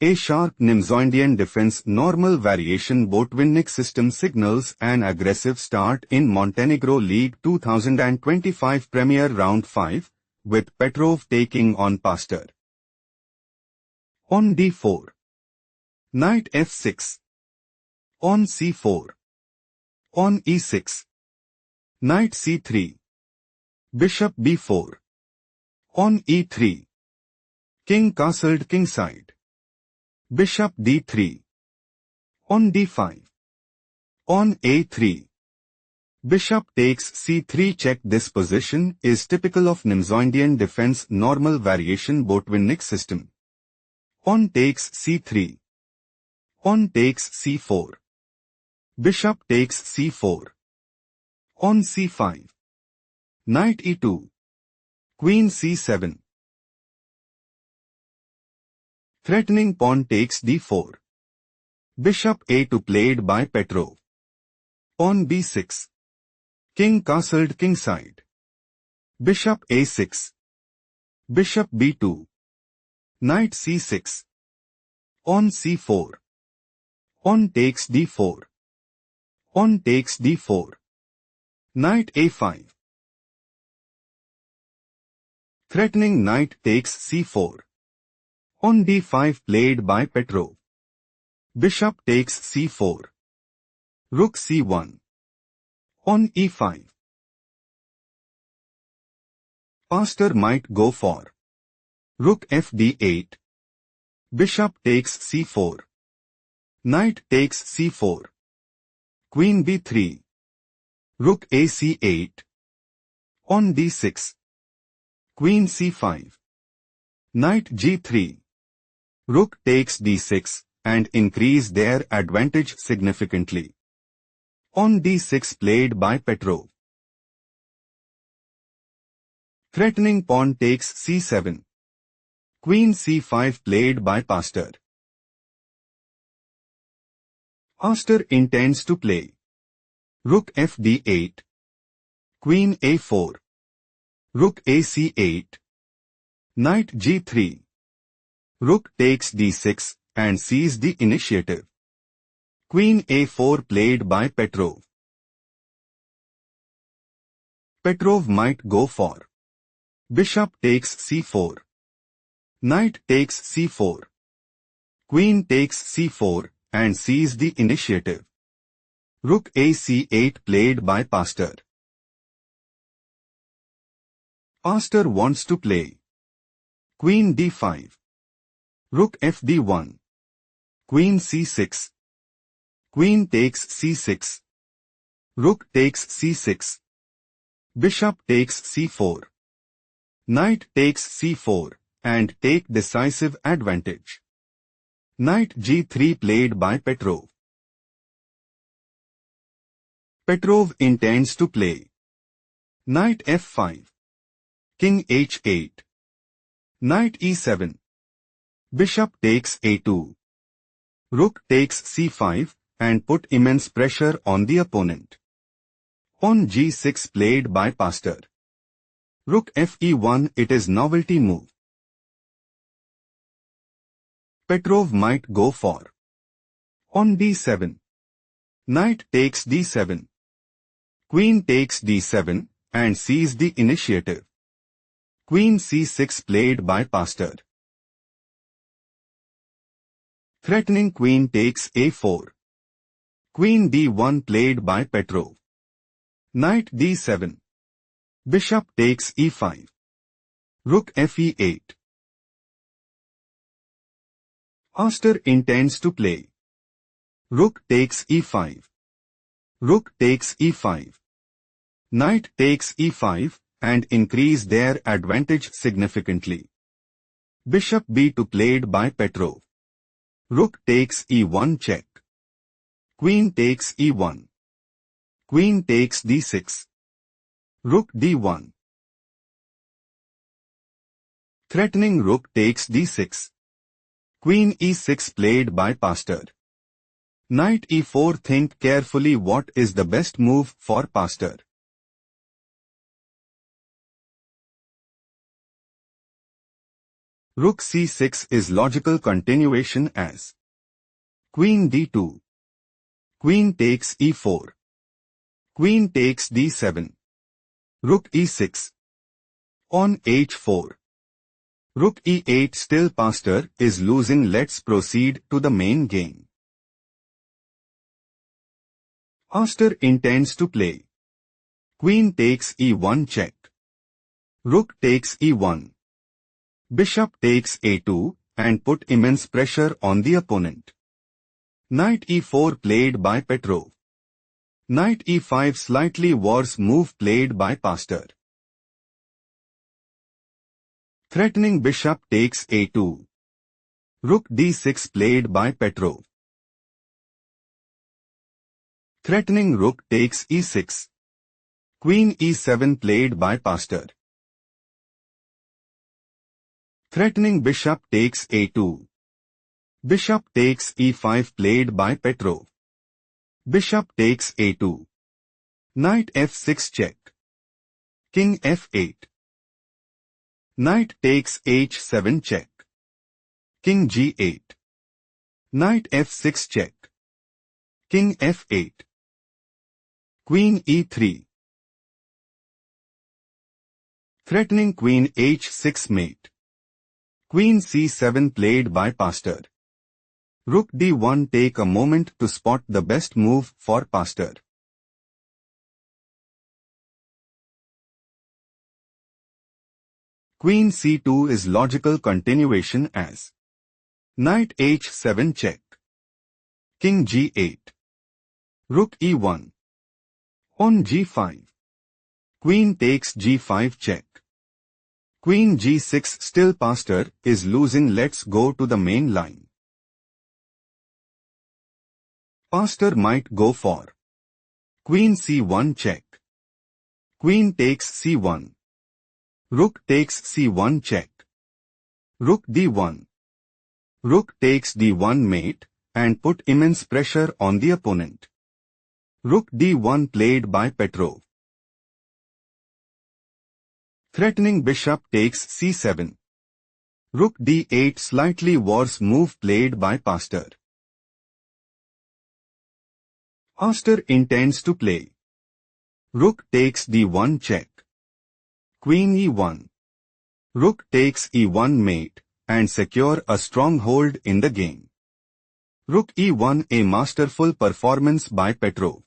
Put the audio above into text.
A sharp Nimzondian defense normal variation Botvinnik system signals an aggressive start in Montenegro League 2025 Premier Round 5, with Petrov taking on Pastar. On d4. Knight f6. On c4. On e6. Knight c3. Bishop b4. On e3. King castled kingside. Bishop d3. On d5. On a3. Bishop takes c3 check. This position is typical of Nimzondian defense normal variation Botvinnik system. On takes c3. On takes c4. Bishop takes c4. On c5. Knight e2. Queen c7. Threatening pawn takes d4. Bishop a2 played by Petrov. On b6. King castled kingside. Bishop a6. Bishop b2. Knight c6. On c4. On takes d4. On takes d4. Knight a5. Threatening knight takes c4. On d5 played by Petrov. Bishop takes c4. Rook c1. On e5. Pastar might go for Rook fd8. Bishop takes c4. Knight takes c4. Queen b3. Rook ac8. On d6. Queen c5. Knight g3. Rook takes d6 and increase their advantage significantly. On d6 played by Petrov. Threatening pawn takes c7. Queen c5 played by Pastar. Pastar intends to play Rook fd8. Queen a4. Rook ac8. Knight g3. Rook takes d6 and seize the initiative. Queen a4 played by Petrov. Petrov might go for Bishop takes c4. Knight takes c4. Queen takes c4 and seize the initiative. Rook ac8 played by Pastar. Pastar wants to play Queen d5. Rook fd1. Queen c6. Queen takes c6. Rook takes c6. Bishop takes c4. Knight takes c4 and take decisive advantage. Knight g3 played by Petrov. Petrov intends to play Knight f5. King h8. Knight e7. Bishop takes a2. Rook takes c5 and put immense pressure on the opponent. On g6 played by Pastar. Rook fe1. It is novelty move. Petrov might go for on d7. Knight takes d7. Queen takes d7 and seize the initiative. Queen c6 played by Pastar. Threatening queen takes a4. Queen d1 played by Petrov. Knight d7. Bishop takes e5. Rook fe8. Pastar intends to play Rook takes e5. Rook takes e5. Knight takes e5 and increase their advantage significantly. Bishop b2 played by Petrov. Rook takes e1 check. Queen takes e1. Queen takes d6. Rook d1. Threatening rook takes d6. Queen e6 played by Pastar. Knight e4. Think carefully what is the best move for Pastar. Rook c6 is logical continuation as Queen d2. Queen takes e4. Queen takes d7. Rook e6. On h4. Rook e8. Still Pastar is losing. Let's proceed to the main game. Pastar intends to play Queen takes e1 check. Rook takes e1. Bishop takes a2 and put immense pressure on the opponent. Knight e4 played by Petrov. Knight e5 slightly worse move played by Pastar. Threatening bishop takes a2. Rook d6 played by Petrov. Threatening rook takes e6. Queen e7 played by Pastar. Threatening bishop takes a2. Bishop takes e5 played by Petrov. Bishop takes a2. Knight f6 check. King f8. Knight takes h7 check. King g8. Knight f6 check. King f8. Queen e3. Threatening queen h6 mate. Queen c7 played by Pastar. Rook d1. Take a moment to spot the best move for Pastar. Queen c2 is logical continuation as Knight h7 check. King g8. Rook e1. On g5. Queen takes g5 check. Queen g6. Still Pastar is losing. Let's go to the main line. Pastar might go for Queen c1 check. Queen takes c1. Rook takes c1 check. Rook d1. Rook takes d1 mate and put immense pressure on the opponent. Rook d1 played by Petrov. Threatening bishop takes c7. Rook d8. Slightly worse move played by Pastar. Pastar intends to play Rook takes d1 check. Queen e1. Rook takes e1 mate and secure a stronghold in the game. Rook e1. A masterful performance by Petrov.